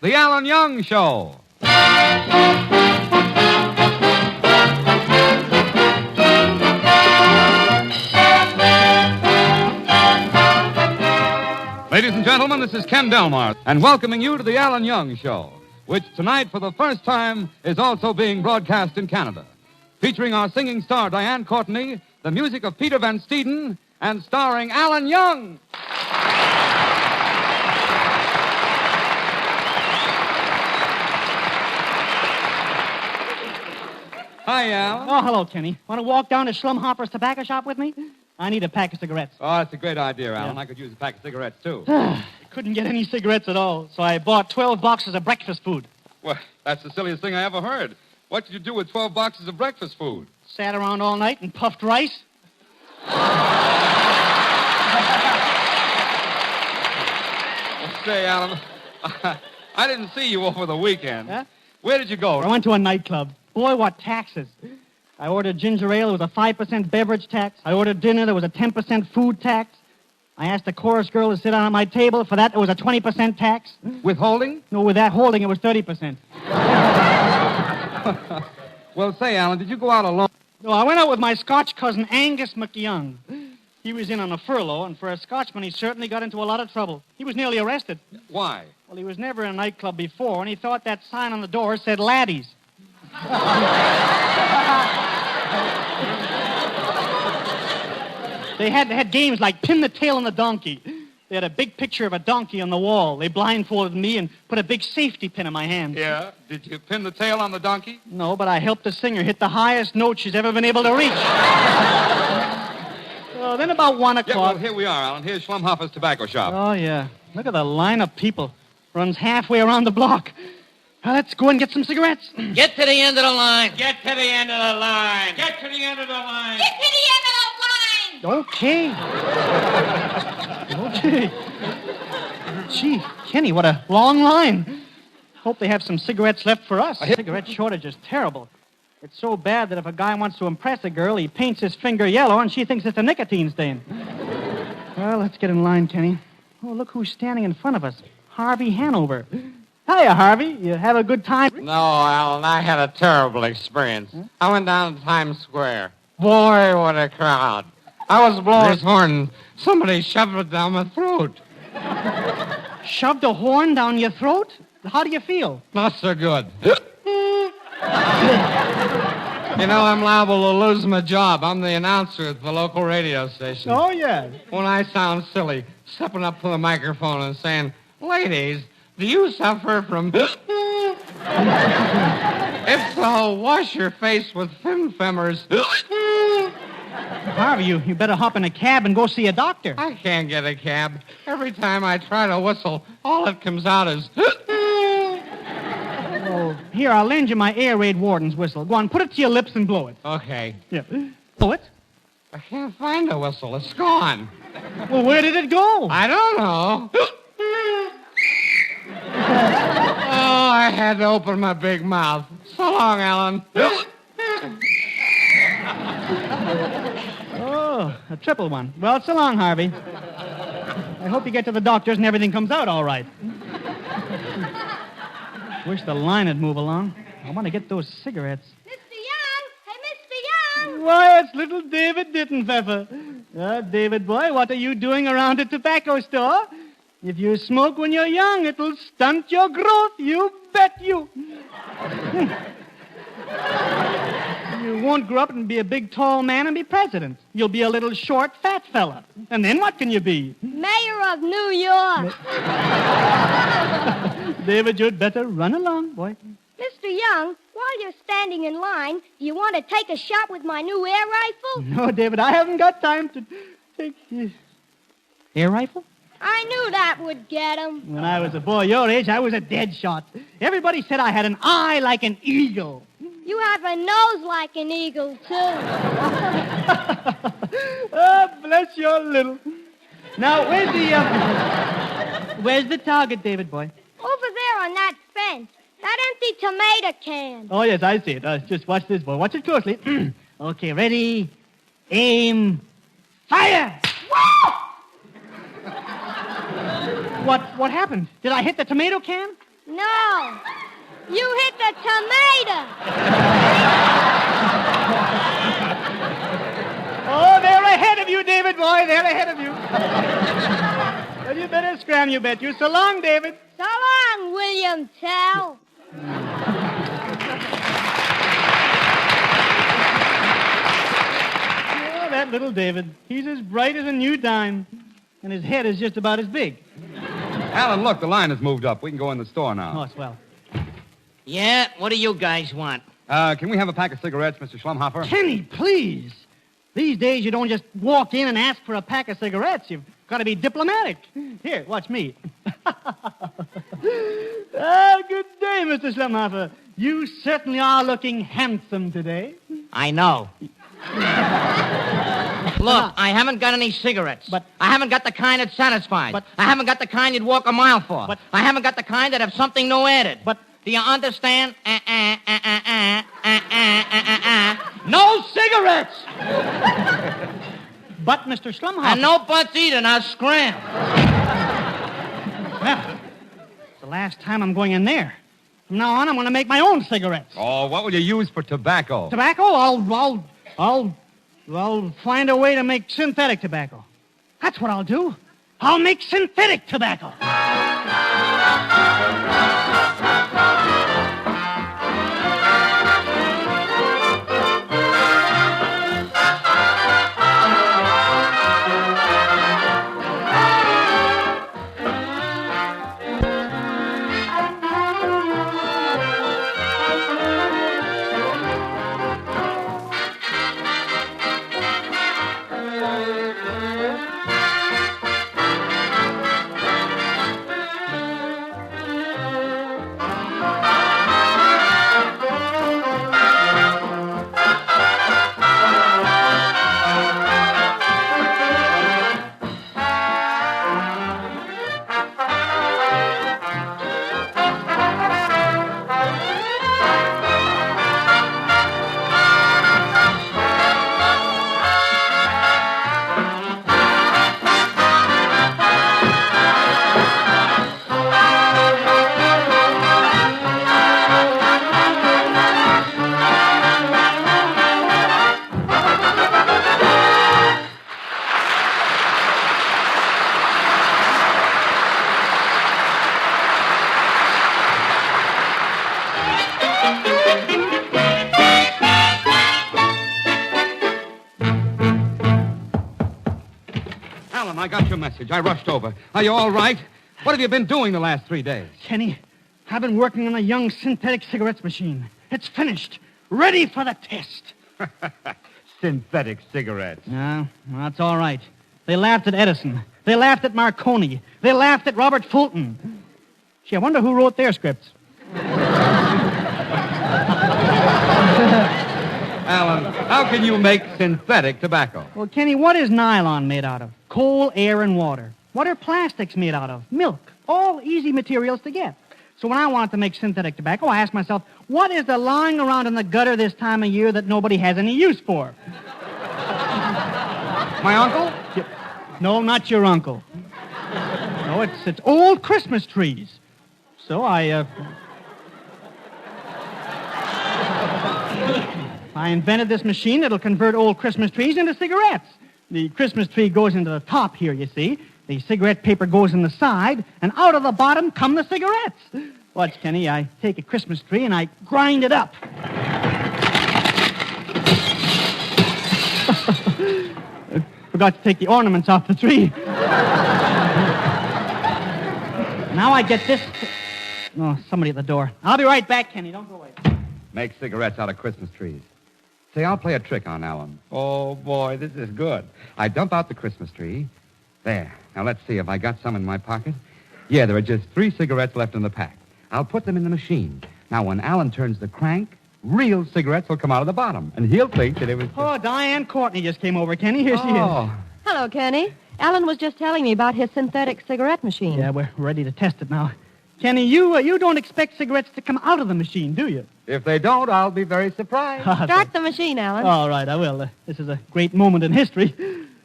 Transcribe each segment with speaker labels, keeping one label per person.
Speaker 1: The Alan Young Show. Ladies and gentlemen, this is Ken Delmar, and welcoming you to The Alan Young Show, which tonight, for the first time, is also being broadcast in Canada. Featuring our singing star, Diane Courtney, the music of Peter Van Steeden, and starring Alan Young. Hi, Alan.
Speaker 2: Oh, hello, Kenny. Want to walk down to Schlumhopper's tobacco shop with me? I need a pack of cigarettes.
Speaker 1: Oh, that's a great idea, Alan.
Speaker 2: Yeah.
Speaker 1: I could use a pack of cigarettes, too.
Speaker 2: Couldn't get any cigarettes at all, so I bought 12 boxes of breakfast food.
Speaker 1: Well, that's the silliest thing I ever heard. What did you do with 12 boxes of breakfast food?
Speaker 2: Sat around all night and puffed rice.
Speaker 1: Say, Alan, I didn't see you over the weekend.
Speaker 2: Huh?
Speaker 1: Where did you go?
Speaker 2: I went to a nightclub. Boy, what taxes. I ordered ginger ale. There was a 5% beverage tax. I ordered dinner. There was a 10% food tax. I asked the chorus girl to sit down at my table. For that, there was a 20% tax.
Speaker 1: Withholding?
Speaker 2: No, with that holding, it was 30%.
Speaker 1: Well, say, Alan, did you go out alone?
Speaker 2: No, I went out with my Scotch cousin, Angus McYoung. He was in on a furlough, and for a Scotchman, he certainly got into a lot of trouble. He was nearly arrested.
Speaker 1: Why?
Speaker 2: Well, he was never in a nightclub before, and he thought that sign on the door said laddies. They had games like pin the tail on the donkey. They had a big picture of a donkey on the wall. They blindfolded me and put a big safety pin in my hand.
Speaker 1: Yeah? Did you pin the tail on the donkey?
Speaker 2: No, but I helped the singer hit the highest note she's ever been able to reach. So then about 1 o'clock...
Speaker 1: Yeah, well, here we are, Alan. Here's Schlumhopper's tobacco shop.
Speaker 2: Oh, yeah. Look at the line of people. Runs halfway around the block. Well, let's go and get some cigarettes.
Speaker 3: Get to the end of the line.
Speaker 4: Get to the end of the line. Get to the end of the line.
Speaker 5: Get to the end of the line.
Speaker 2: Okay. Okay. Gee, Kenny, what a long line. Hope they have some cigarettes left for us. The cigarette shortage is terrible. It's so bad that if a guy wants to impress a girl, he paints his finger yellow and she thinks it's a nicotine stain. Well, let's get in line, Kenny. Oh, look who's standing in front of us. Harvey Hanover. Hiya, Harvey. You have a good time?
Speaker 4: No, Alan, I had a terrible experience. Huh? I went down to Times Square. Boy, what a crowd. I was blowing his horn and somebody shoved it down my throat.
Speaker 2: Shoved a horn down your throat? How do you feel?
Speaker 4: Not so good. You know, I'm liable to lose my job. I'm the announcer at the local radio station.
Speaker 2: Oh, yeah.
Speaker 4: When I sound silly, stepping up to the microphone and saying, "Ladies, do you suffer from..." If so, wash your face with femfemmers.
Speaker 2: Harvey, you better hop in a cab and go see a doctor.
Speaker 4: I can't get a cab. Every time I try to whistle, all that comes out is...
Speaker 2: Oh, here, I'll lend you my air raid warden's whistle. Go on, put it to your lips and blow it.
Speaker 4: Okay.
Speaker 2: Yeah. Blow it?
Speaker 4: I can't find the whistle. It's gone.
Speaker 2: Well, where did it go?
Speaker 4: I don't know. Oh, I had to open my big mouth. So long, Alan.
Speaker 2: Oh, a triple one. Well, so long, Harvey. I hope you get to the doctor's and everything comes out all right. Wish the line would move along. I want to get those cigarettes.
Speaker 5: Mr. Young! Hey, Mr. Young!
Speaker 2: Why, it's little David Dittenpfeffer. David boy, what are you doing around a tobacco store? If you smoke when you're young, it'll stunt your growth. You bet you. You won't grow up and be a big, tall man and be president. You'll be a little, short, fat fella. And then what can you be?
Speaker 5: Mayor of New York.
Speaker 2: David, you'd better run along, boy.
Speaker 5: Mr. Young, while you're standing in line, do you want to take a shot with my new air rifle?
Speaker 2: No, David, I haven't got time to take... Air rifle?
Speaker 5: I knew that would get him.
Speaker 2: When I was a boy your age, I was a dead shot. Everybody said I had an eye like an eagle.
Speaker 5: You have a nose like an eagle, too.
Speaker 2: Oh, bless your little... Now, where's the target, David boy?
Speaker 5: Over there on that fence. That empty tomato can.
Speaker 2: Oh, yes, I see it. Just watch this, boy. Watch it closely. Okay, ready, aim, fire!
Speaker 5: Whoa!
Speaker 2: What happened? Did I hit the tomato can?
Speaker 5: No. You hit the tomato.
Speaker 2: Oh, they're ahead of you, David, boy. They're ahead of you. Well, you better scram, you bet you. So long, David.
Speaker 5: So long, William Tell.
Speaker 2: Oh, that little David. He's as bright as a new dime. And his head is just about as big.
Speaker 1: Alan, look, the line has moved up. We can go in the store now.
Speaker 2: Oh, swell.
Speaker 3: Yeah, what do you guys want?
Speaker 1: Can we have a pack of cigarettes, Mr. Schlumhofer?
Speaker 2: Kenny, please. These days, you don't just walk in and ask for a pack of cigarettes. You've got to be diplomatic. Here, watch me. Good day, Mr. Schlumhofer. You certainly are looking handsome today.
Speaker 3: I know. Look, I haven't got any cigarettes.
Speaker 2: But
Speaker 3: I haven't got the kind that satisfies.
Speaker 2: But
Speaker 3: I haven't got the kind you'd walk a mile for.
Speaker 2: But
Speaker 3: I haven't got the kind that have something new added.
Speaker 2: But
Speaker 3: do you understand? No cigarettes!
Speaker 2: But, Mr. Schlumhofer.
Speaker 3: And no butts either. Now scram.
Speaker 2: Well, it's the last time I'm going in there. From now on, I'm going to make my own cigarettes.
Speaker 1: Oh, what will you use for tobacco?
Speaker 2: Tobacco? I'll find a way to make synthetic tobacco. That's what I'll do. I'll make synthetic tobacco.
Speaker 1: I got your message. I rushed over. Are you all right? What have you been doing the last 3 days?
Speaker 2: Kenny, I've been working on a young synthetic cigarettes machine. It's finished. Ready for the test.
Speaker 1: Synthetic cigarettes.
Speaker 2: No, that's all right. They laughed at Edison. They laughed at Marconi. They laughed at Robert Fulton. Gee, I wonder who wrote their scripts.
Speaker 1: Alan, how can you make synthetic tobacco?
Speaker 2: Well, Kenny, what is nylon made out of? Coal, air, and water. What are plastics made out of? Milk. All easy materials to get. So when I wanted to make synthetic tobacco, I asked myself, what is there lying around in the gutter this time of year that nobody has any use for?
Speaker 1: My uncle?
Speaker 2: No, not your uncle. No, it's old Christmas trees. So I invented this machine that'll convert old Christmas trees into cigarettes. The Christmas tree goes into the top here, you see. The cigarette paper goes in the side, and out of the bottom come the cigarettes. Watch, Kenny, I take a Christmas tree and I grind it up. I forgot to take the ornaments off the tree. Now I get this... Oh, somebody at the door. I'll be right back, Kenny. Don't go away.
Speaker 1: Make cigarettes out of Christmas trees. Say, I'll play a trick on Alan. Oh, boy, this is good. I dump out the Christmas tree. There. Now, let's see if I got some in my pocket. Yeah, there are just 3 cigarettes left in the pack. I'll put them in the machine. Now, when Alan turns the crank, real cigarettes will come out of the bottom, and he'll think that it was...
Speaker 2: Oh, Diane Courtney just came over, Kenny. Here she is.
Speaker 6: Hello, Kenny. Alan was just telling me about his synthetic cigarette machine.
Speaker 2: Yeah, we're ready to test it now. Kenny, you don't expect cigarettes to come out of the machine, do you?
Speaker 1: If they don't, I'll be very surprised.
Speaker 6: Start the machine, Alan.
Speaker 2: All right, I will. This is a great moment in history.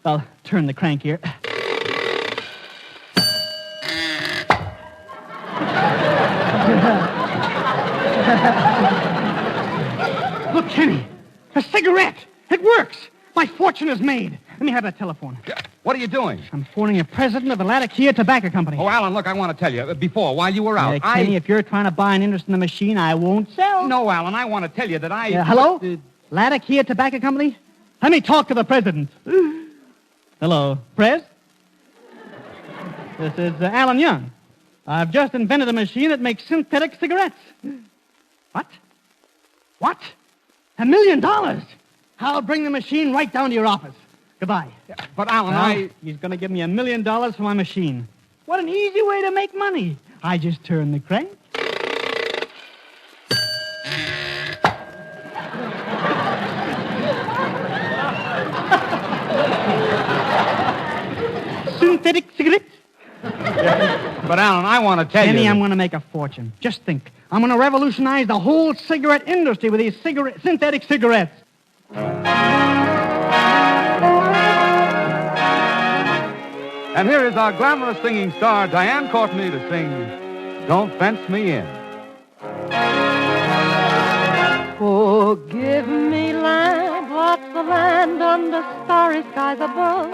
Speaker 2: I'll turn the crank here. Look, Kenny, a cigarette. It works. My fortune is made. Let me have that telephone.
Speaker 1: What are you doing?
Speaker 2: I'm phoning the president of the Latakia Tobacco Company.
Speaker 1: Oh, Alan, look, I want to tell you. Before, while you were out,
Speaker 2: Kenny, if you're trying to buy an interest in the machine, I won't sell.
Speaker 1: No, Alan, I want to tell you that I...
Speaker 2: Hello? Latakia Tobacco Company? Let me talk to the president. Hello, Prez? This is Alan Young. I've just invented a machine that makes synthetic cigarettes. What? What? $1 million? I'll bring the machine right down to your office. Goodbye.
Speaker 1: But, Alan,
Speaker 2: He's going to give me $1 million for my machine. What an easy way to make money. I just turn the crank. Synthetic cigarettes?
Speaker 1: But, Alan, I want to tell you...
Speaker 2: Kenny, I'm going to make a fortune. Just think. I'm going to revolutionize the whole cigarette industry with these synthetic cigarettes.
Speaker 1: And here is our glamorous singing star, Diane Courtney, to sing Don't Fence Me In.
Speaker 6: Forgive me, land, lots of land under starry skies above.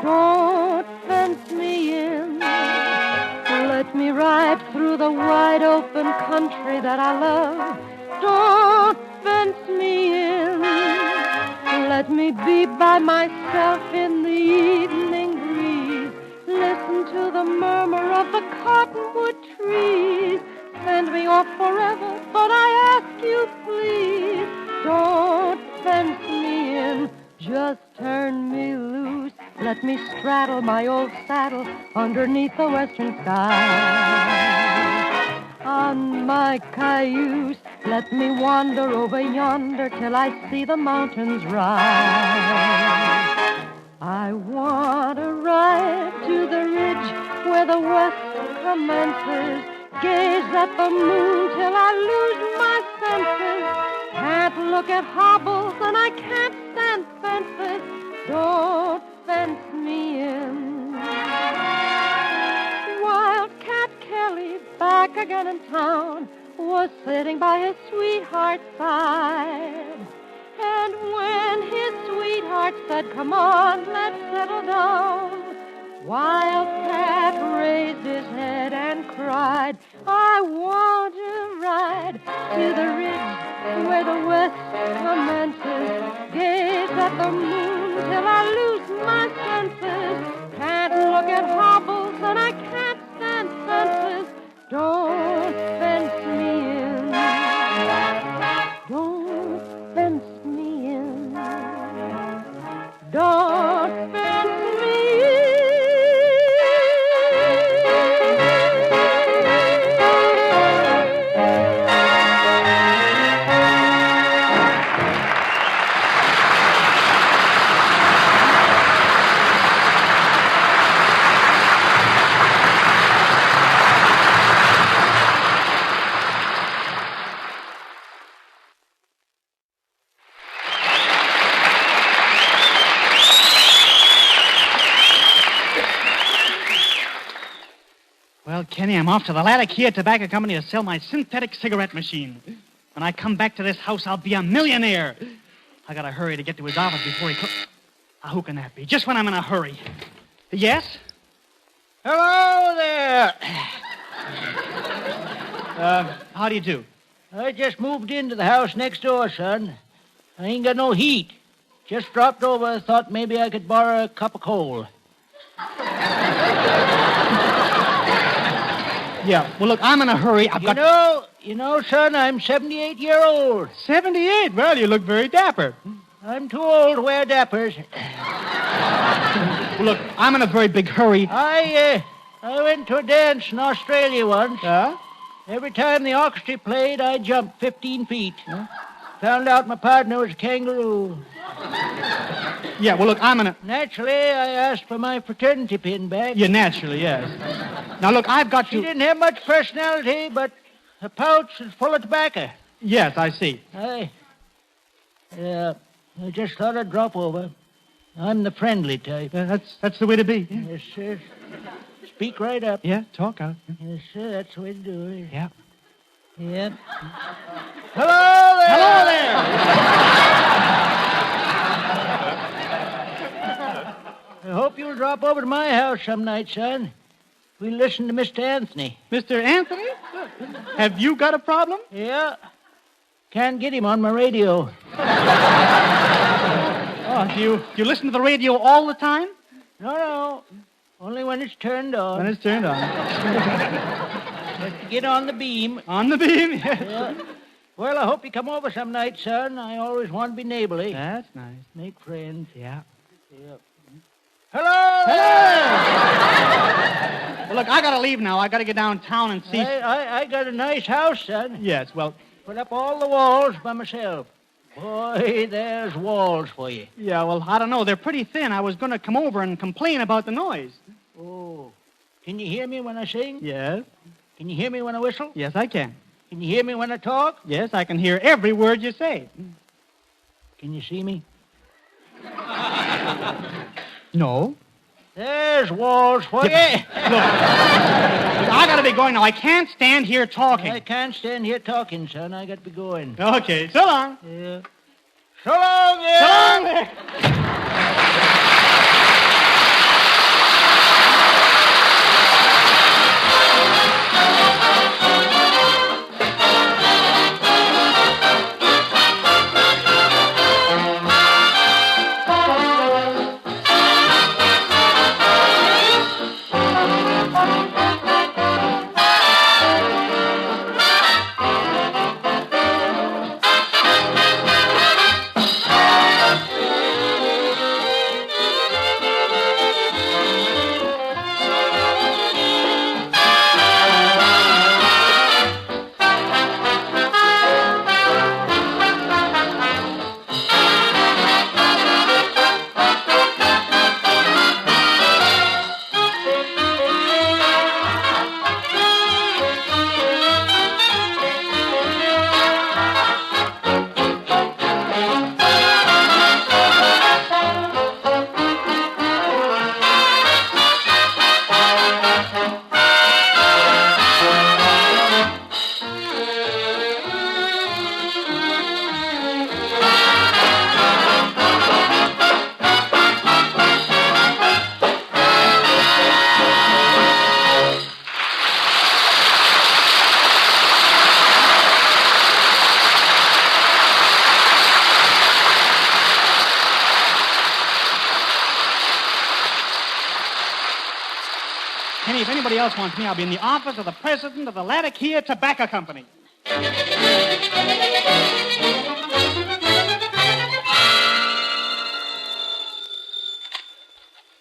Speaker 6: Don't fence me in. Let me ride through the wide open country that I love. Don't fence me in. Let me be by myself in the evening breeze. Listen to the murmur of the cottonwood trees. Send me off forever, but I ask you please, don't fence me in. Just turn me loose. Let me straddle my old saddle underneath the western sky. On my cayuse, let me wander over yonder till I see the mountains rise. I want to ride to the ridge where the west commences, gaze at the moon till I lose my senses. Can't look at hobbles and I can't stand fences. Don't fence me in. Wildcat Kelly, back again in town, was sitting by his sweetheart's side. And when his sweetheart said, come on, let's settle down, Wildcat raised his head and cried, I want to ride to the ridge where the west commences, gaze at the moon till I lose my senses, can't look at hobbles and I can't stand fences, don't fence me in, don't fence me in, don't fence me in.
Speaker 2: Well, Kenny, I'm off to the Latakia Tobacco Company to sell my synthetic cigarette machine. When I come back to this house, I'll be a millionaire. I gotta hurry to get to his office before he comes. Who can that be? Just when I'm in a hurry. Yes?
Speaker 7: Hello there.
Speaker 2: How do you do?
Speaker 7: I just moved into the house next door, son. I ain't got no heat. Just dropped over, thought maybe I could borrow a cup of coal.
Speaker 2: Yeah, well, look, I'm in a hurry.
Speaker 7: You know, son, I'm 78 years old.
Speaker 2: 78? Well, you look very dapper.
Speaker 7: I'm too old to wear dappers.
Speaker 2: Well, look, I'm in a very big hurry.
Speaker 7: I went to a dance in Australia once. Every time the orchestra played, I jumped 15 feet. Found out my partner was a kangaroo.
Speaker 2: Yeah, well, look, I'm in a...
Speaker 7: Naturally, I asked for my fraternity pin back.
Speaker 2: Yeah, naturally, yes. Now, look, I've got
Speaker 7: She didn't have much personality, but her pouch was full of tobacco.
Speaker 2: Yes, I see.
Speaker 7: I just thought I'd drop over. I'm the friendly type.
Speaker 2: That's the way to be. Yeah.
Speaker 7: Yes, sir. Speak right up.
Speaker 2: Yeah, talk out.
Speaker 7: Yes, sir, that's the way to do it.
Speaker 2: Yeah.
Speaker 7: Yep. Hello there!
Speaker 2: Hello there!
Speaker 7: I hope you'll drop over to my house some night, son. We'll listen to Mr. Anthony.
Speaker 2: Mr. Anthony? Have you got a problem?
Speaker 7: Yeah. Can't get him on my radio.
Speaker 2: Oh, do you listen to the radio all the time?
Speaker 7: No. Only when it's turned on.
Speaker 2: When it's turned on.
Speaker 7: Have to get on the beam.
Speaker 2: On the beam?
Speaker 7: Yeah. Well, I hope you come over some night, son. I always want to be neighborly.
Speaker 2: That's nice.
Speaker 7: Make friends.
Speaker 2: Yeah.
Speaker 7: Yep. Hello!
Speaker 2: Well, look, I gotta leave now. I gotta get downtown and see...
Speaker 7: I got a nice house, son.
Speaker 2: Yes, well...
Speaker 7: Put up all the walls by myself. Boy, there's walls for you.
Speaker 2: Yeah, well, I don't know. They're pretty thin. I was gonna come over and complain about the noise.
Speaker 7: Oh. Can you hear me when I sing?
Speaker 2: Yes.
Speaker 7: Can you hear me when I whistle?
Speaker 2: Yes, I can.
Speaker 7: Can you hear me when I talk?
Speaker 2: Yes, I can hear every word you say.
Speaker 7: Can you see me?
Speaker 2: No.
Speaker 7: There's walls for you.
Speaker 2: Look, I gotta be going now. I can't stand here talking.
Speaker 7: I can't stand here talking, son. I got to be going.
Speaker 2: Okay, so long.
Speaker 7: Yeah. So long, yeah.
Speaker 2: So long there. Kenny, if anybody else wants me, I'll be in the office of the president of the Latakia Tobacco Company.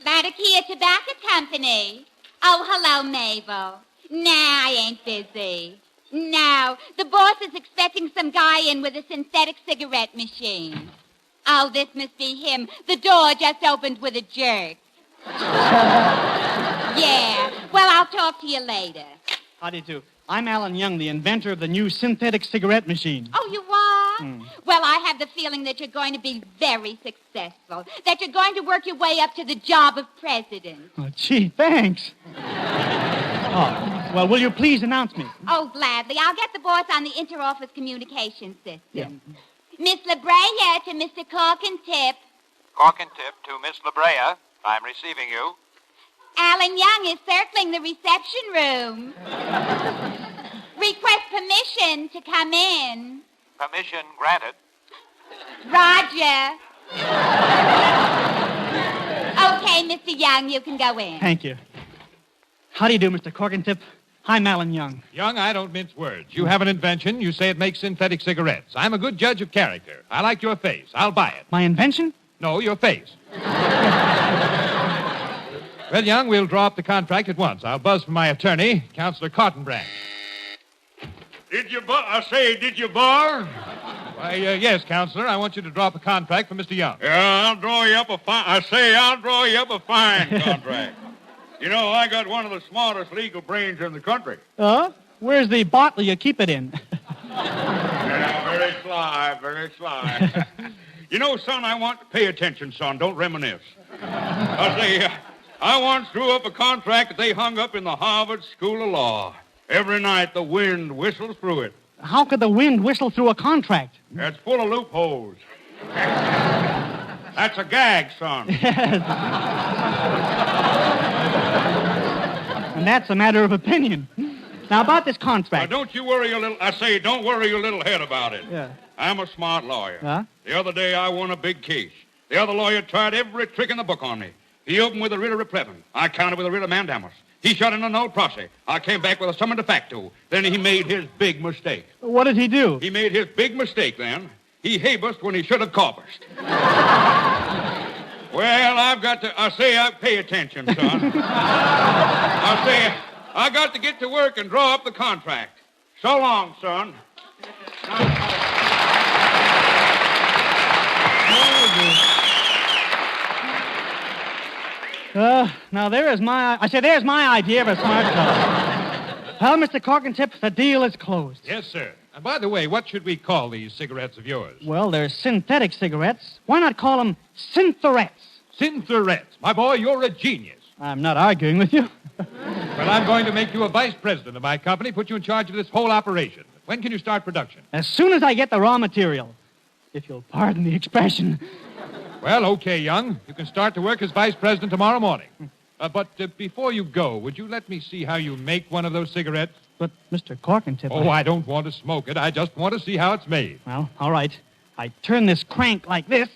Speaker 8: Latakia Tobacco Company. Oh, hello, Mabel. Nah, I ain't busy. No, the boss is expecting some guy in with a synthetic cigarette machine. Oh, this must be him. The door just opened with a jerk. Yeah, well, I'll talk to you later.
Speaker 2: How do you do? I'm Alan Young, the inventor of the new synthetic cigarette machine.
Speaker 8: Oh, you are? Well, I have the feeling that you're going to be very successful, that you're going to work your way up to the job of president.
Speaker 2: Oh, gee, thanks. Oh, well, will you please announce me?
Speaker 8: Oh, gladly. I'll get the boss on the inter-office communication system.
Speaker 2: Yeah.
Speaker 8: Miss La Brea to Mr. Cork and Tip.
Speaker 9: Cork and Tip to Miss La Brea. I'm receiving you.
Speaker 8: Alan Young is circling the reception room. Request permission to come in.
Speaker 9: Permission granted.
Speaker 8: Roger. Okay, Mr. Young, you can go in.
Speaker 2: Thank you. How do you do, Mr. Corkintip? I'm Alan Young.
Speaker 1: Young, I don't mince words. You have an invention. You say it makes synthetic cigarettes. I'm a good judge of character. I like your face. I'll buy it.
Speaker 2: My invention?
Speaker 1: No, your face. Well, Young, we'll draw up the contract at once. I'll buzz for my attorney, Counselor Cottonbranch.
Speaker 10: Did you bar?
Speaker 1: Why, yes, Counselor. I want you to draw up a contract for Mr. Young.
Speaker 10: Yeah, I'll draw you up a fine contract. You know, I got one of the smartest legal brains in the country.
Speaker 2: Where's the bottle you keep it in?
Speaker 10: Yeah, very sly. You know, son, I want to pay attention, son. Don't reminisce. I once drew up a contract that they hung up in the Harvard School of Law. Every night the wind whistles through it.
Speaker 2: How could the wind whistle through a contract?
Speaker 10: It's full of loopholes. That's a gag, son.
Speaker 2: And that's a matter of opinion. Now, about this contract.
Speaker 10: Now, don't worry your little head about it.
Speaker 2: Yeah.
Speaker 10: I'm a smart lawyer.
Speaker 2: Huh?
Speaker 10: The other day, I won a big case. The other lawyer tried every trick in the book on me. He opened with a writ of replevin. I countered with a writ of mandamus. He shot in a null prosse. I came back with a summon de facto. Then he made his big mistake.
Speaker 2: What did he do?
Speaker 10: He made his big mistake then. He habused when he should have corpused. Well, pay attention, son. I got to get to work and draw up the contract. So long, son.
Speaker 2: There's my idea of a smart fellow. Well, Mr. Corkentip, the deal is closed.
Speaker 11: Yes, sir. And by the way, what should we call these cigarettes of yours?
Speaker 2: Well, they're synthetic cigarettes. Why not call them synthorettes?
Speaker 11: Synthorettes. My boy, you're a genius.
Speaker 2: I'm not arguing with you.
Speaker 11: Well, I'm going to make you a vice president of my company, put you in charge of this whole operation. When can you start production?
Speaker 2: As soon as I get the raw material. If you'll pardon the expression.
Speaker 11: Well, okay, Young. You can start to work as vice president tomorrow morning. But before you go, would you let me see how you make one of those cigarettes?
Speaker 2: But, Mr. Corkentip...
Speaker 11: Oh, I don't want to smoke it. I just want to see how it's made.
Speaker 2: Well, all right. I turn this crank like this.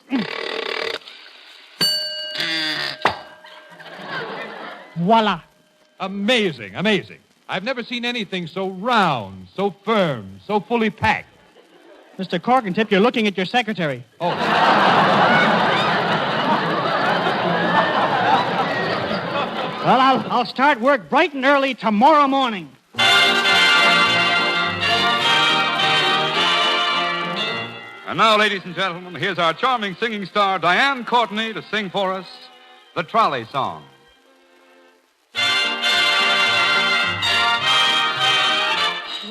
Speaker 2: Voila.
Speaker 11: Amazing, amazing. I've never seen anything so round, so firm, so fully packed.
Speaker 2: Mr. Corkentip, you're looking at your secretary.
Speaker 11: Oh.
Speaker 2: Well, I'll start work bright and early tomorrow morning.
Speaker 1: And now, ladies and gentlemen, here's our charming singing star, Diane Courtney, to sing for us the Trolley Song.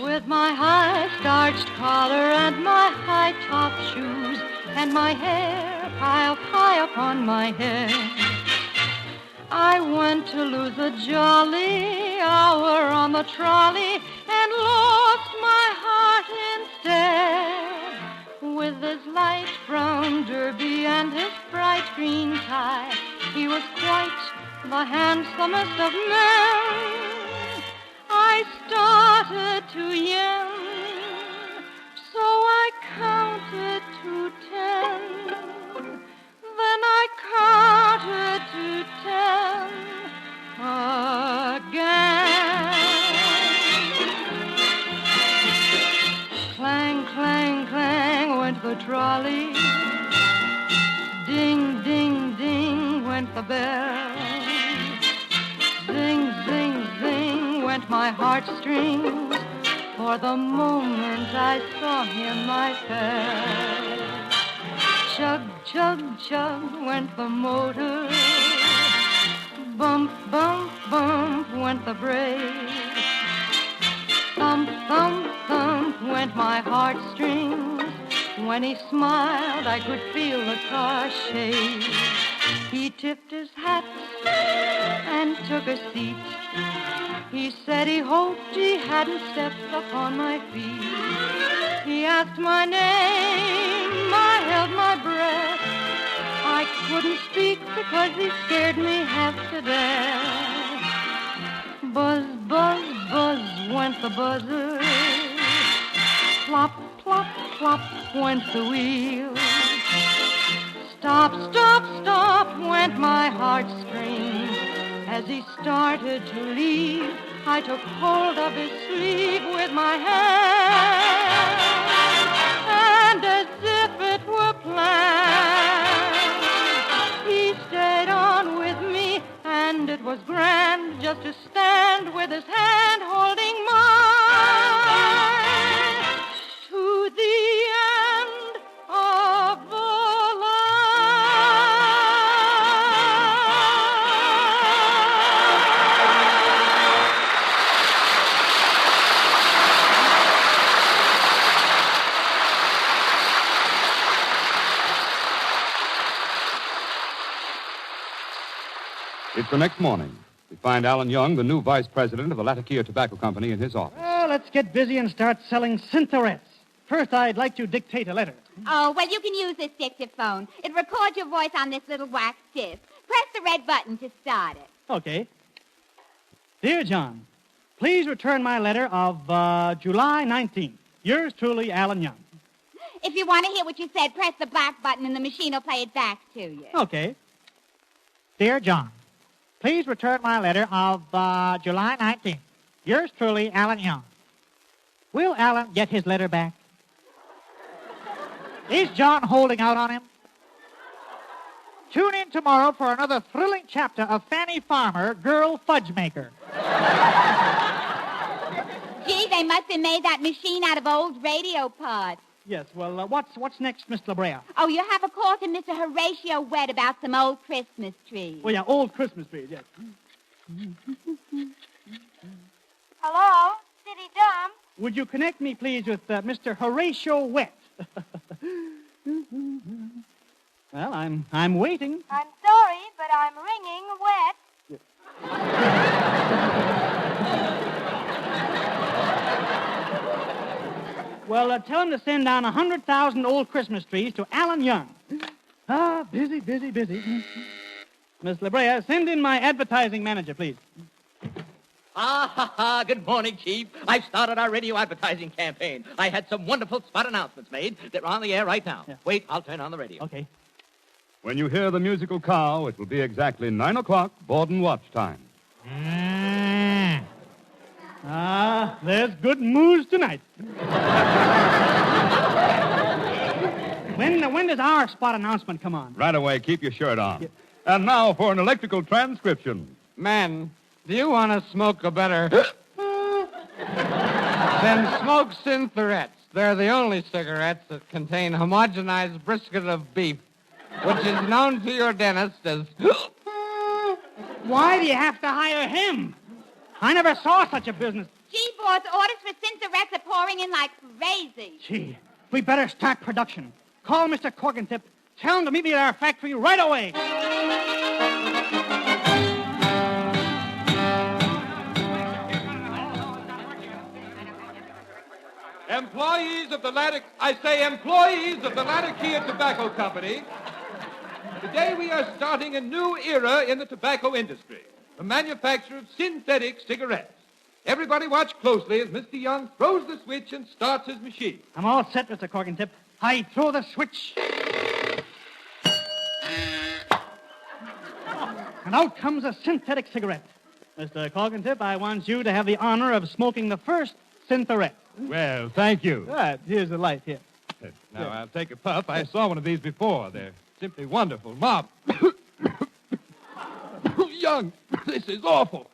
Speaker 6: With my high-starched collar and my high-top shoes and my hair piled high upon my head, I went to lose a jolly hour on the trolley and lost my heart instead. With his light brown derby and his bright green tie, he was quite the handsomest of men. I started to yen, so I counted to 10. Then I counted to 10 again. Clang, clang, clang went the trolley. Ding, ding, ding went the bell. Zing, zing, zing went my heartstrings. For the moment I saw him I fell. Chug, chug, chug went the motor. Bump, bump, bump went the brake. Thump, thump, thump went my heartstrings. When he smiled, I could feel the car shake. He tipped his hat and took a seat. He said he hoped he hadn't stepped upon my feet. He asked my name, I held my breath. I couldn't speak because he scared me half to death. Buzz, buzz, buzz went the buzzer. Plop, plop, plop went the wheel. Stop, stop, stop went my heartstrings. As he started to leave, I took hold of his sleeve with my hand. And as if it were planned, he stayed on with me, and it was grand just to stand with his hand holding mine to the end of the
Speaker 1: It's the next morning. We find Alan Young, the new vice president of the Latakia Tobacco Company, in his office.
Speaker 7: Well,
Speaker 2: let's get busy and start selling cigarettes. First, I'd like to dictate a letter.
Speaker 8: Oh, well, you can use this dictaphone. It records your voice on this little wax disc. Press the red button to start it.
Speaker 2: Okay. Dear John, please return my letter of July 19th. Yours truly, Alan Young.
Speaker 8: If you want to hear what you said, press the black button and the machine will play it back to you.
Speaker 2: Okay.
Speaker 12: Dear John, please return my letter of July 19th. Yours truly, Alan Young. Will Alan get his letter back? Is John holding out on him? Tune in tomorrow for another thrilling chapter of Fanny Farmer, Girl Fudge Maker.
Speaker 8: Gee, they must have made that machine out of old radio pods.
Speaker 2: Yes, well, what's next, Miss La Brea?
Speaker 8: Oh, you have a call to Mr. Horatio Webb about some old Christmas trees.
Speaker 2: Oh, yeah, old Christmas trees, yes.
Speaker 5: Hello? City Dumb?
Speaker 2: Would you connect me, please, with Mr. Horatio Webb? Well, I'm waiting.
Speaker 5: I'm sorry, but I'm ringing wet.
Speaker 2: Well, tell him to send down 100,000 old Christmas trees to Alan Young. Ah, busy. Miss La Brea, send in my advertising manager, please.
Speaker 3: Good morning, Chief. I've started our radio advertising campaign. I had some wonderful spot announcements made that are on the air right now.
Speaker 2: Yeah.
Speaker 3: Wait, I'll turn on the radio.
Speaker 2: Okay.
Speaker 1: When you hear the musical cow, it will be exactly 9 o'clock, board and watch time.
Speaker 2: There's good news tonight. When does our spot announcement come on?
Speaker 1: Right away, keep your shirt on. Yeah. And now for an electrical transcription.
Speaker 4: Men, do you want to smoke a better... Then smoke cigarettes. They're the only cigarettes that contain homogenized brisket of beef, which is known to your dentist as...
Speaker 2: Why do you have to hire him? I never saw such a business.
Speaker 8: Gee, boss, orders for cigarettes are pouring in like crazy.
Speaker 2: Gee, we better start production. Call Mr. Corkentip. Tell him to meet me at our factory right away.
Speaker 11: Employees of the Latakia Tobacco Company, today we are starting a new era in the tobacco industry, the manufacture of synthetic cigarettes. Everybody watch closely as Mr. Young throws the switch and starts his machine.
Speaker 2: I'm all set, Mr. Corkentip. I throw the switch. And out comes a synthetic cigarette. Mr. Corkentip, I want you to have the honor of smoking the first cigarette.
Speaker 11: Well, thank you.
Speaker 2: Here's the light here.
Speaker 11: Now, I'll take a puff. I saw one of these before. They're simply wonderful. Mom. Young, this is awful.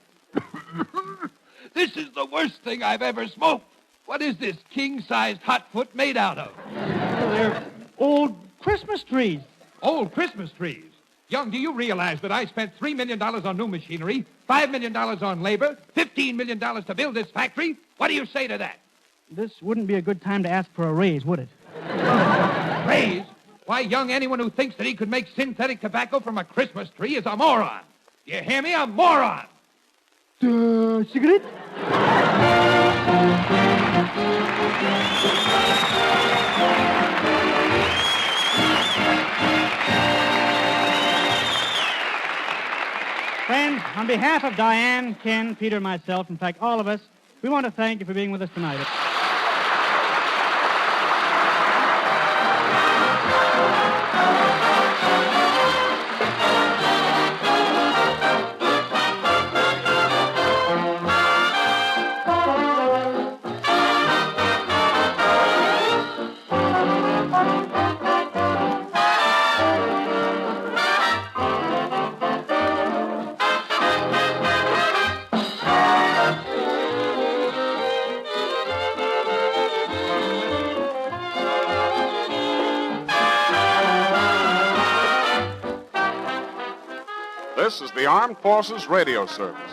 Speaker 11: This is the worst thing I've ever smoked. What is this king-sized hot foot made out of?
Speaker 2: Well, they're old Christmas trees.
Speaker 11: Old Christmas trees? Young, do you realize that I spent $3 million on new machinery, $5 million on labor, $15 million to build this factory? What do you say to that?
Speaker 2: This wouldn't be a good time to ask for a raise, would it?
Speaker 11: Raise? Why, Young, anyone who thinks that he could make synthetic tobacco from a Christmas tree is a moron. You hear me? A moron.
Speaker 2: Cigarette? Friends, on behalf of Diane, Ken, Peter, and myself, in fact, all of us, we want to thank you for being with us tonight.
Speaker 13: This is the Armed Forces Radio Service.